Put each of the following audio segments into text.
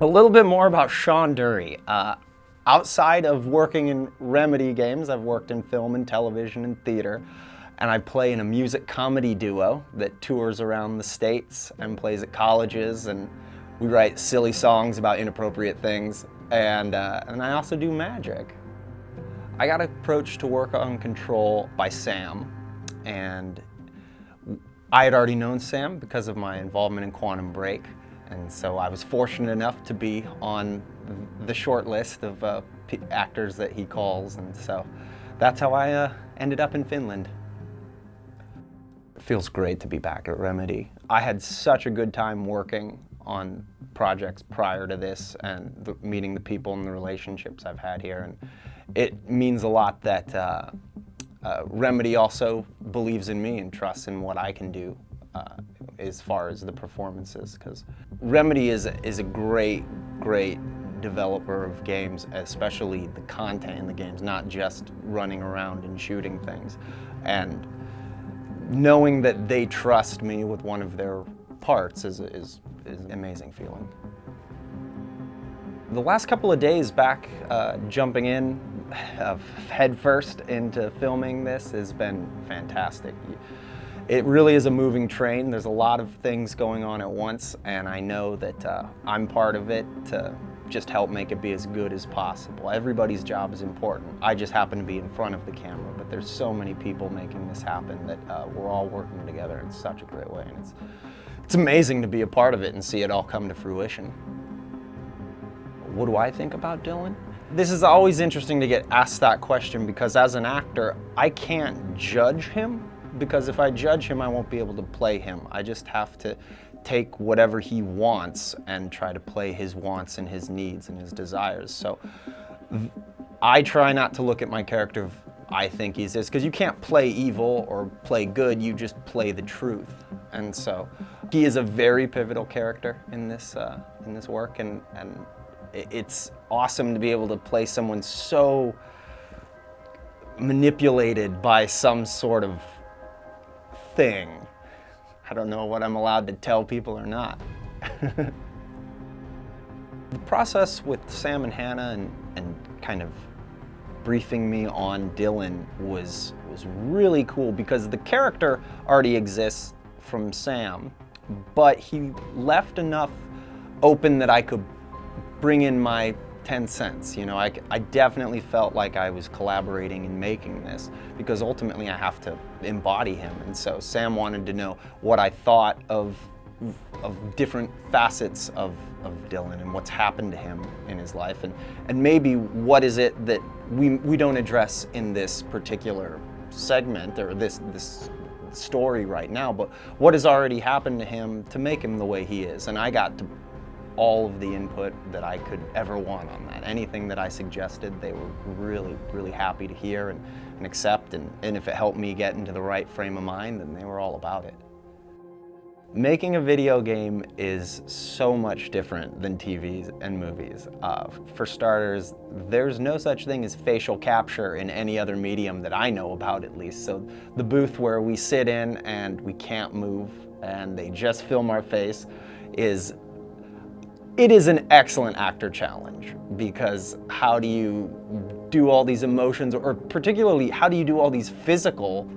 A little bit more about Sean Dury. Outside of working in Remedy games, I've worked in film and television and theater, and I play in a music comedy duo that tours around the States and plays at colleges, and we write silly songs about inappropriate things, and I also do magic. I got approached to work on Control by Sam, and I had already known Sam because of my involvement in Quantum Break, and so I was fortunate enough to be on the short list of actors that he calls, and so that's how I ended up in Finland. It feels great to be back at Remedy. I had such a good time working on projects prior to this and meeting the people and the relationships I've had here, and it means a lot that Remedy also believes in me and trusts in what I can do as far as the performances, because Remedy is a great developer of games, especially the content in the games, not just running around and shooting things. And knowing that they trust me with one of their parts is an amazing feeling. The last couple of days back, jumping in head first into filming this has been fantastic. It really is a moving train. There's a lot of things going on at once, and I know that I'm part of it to just help make it be as good as possible. Everybody's job is important. I just happen to be in front of the camera, but there's so many people making this happen that we're all working together in such a great way, and it's amazing to be a part of it and see it all come to fruition. What do I think about Dylan? This is always interesting to get asked that question, because as an actor, I can't judge him, because if I judge him, I won't be able to play him. I just have to take whatever he wants and try to play his wants and his needs and his desires. So I try not to look at my character of I think he's this, because you can't play evil or play good, you just play the truth. And so he is a very pivotal character in this work, and it's awesome to be able to play someone so manipulated by some sort of thing. I don't know what I'm allowed to tell people or not. The process with Sam and Hannah and kind of briefing me on Dylan was really cool, because the character already exists from Sam, but he left enough open that I could bring in my 10 cents. You know, I definitely felt like I was collaborating in making this, because ultimately I have to embody him. And so Sam wanted to know what I thought of different facets of Dylan and what's happened to him in his life, and maybe what is it that we don't address in this particular segment or this story right now, but what has already happened to him to make him the way he is. And I got to all of the input that I could ever want on that. Anything that I suggested, they were really happy to hear and accept, and if it helped me get into the right frame of mind, then they were all about it. Making a video game is so much different than TV and movies. For starters, there's no such thing as facial capture in any other medium that I know about, at least. So the booth where we sit in and we can't move and they just film our face is an excellent actor challenge, because how do you do all these emotions, or particularly how do you do all these physical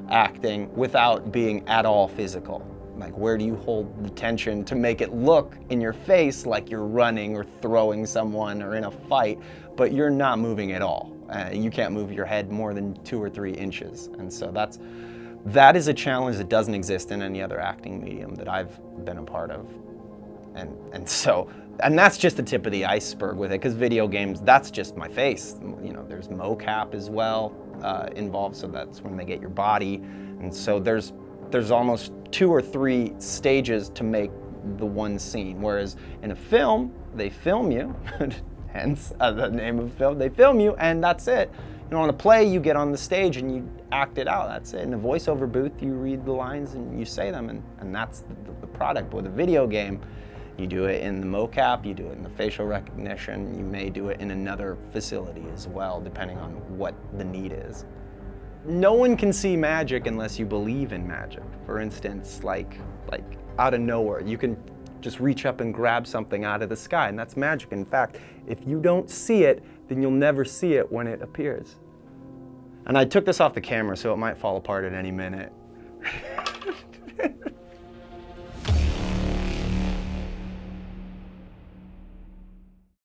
acting without being at all physical? Like, where do you hold the tension to make it look in your face like you're running or throwing someone or in a fight, but you're not moving at all? You can't move your head more than 2 or 3 inches. And so that is a challenge that doesn't exist in any other acting medium that I've been a part of. And that's just the tip of the iceberg with it, because video games, that's just my face. You know, there's mocap as well involved, so that's when they get your body. And so there's almost 2 or 3 stages to make the one scene, whereas in a film, they film you, hence the name of the film, they film you, and that's it. You know, on a play, you get on the stage and you act it out, that's it. In a voiceover booth, you read the lines and you say them, and that's the product. But with a video game, you do it in the mocap, you do it in the facial recognition, you may do it in another facility as well, depending on what the need is. No one can see magic unless you believe in magic. For instance, like out of nowhere, you can just reach up and grab something out of the sky, and that's magic. In fact, if you don't see it, then you'll never see it when it appears. And I took this off the camera, so it might fall apart at any minute.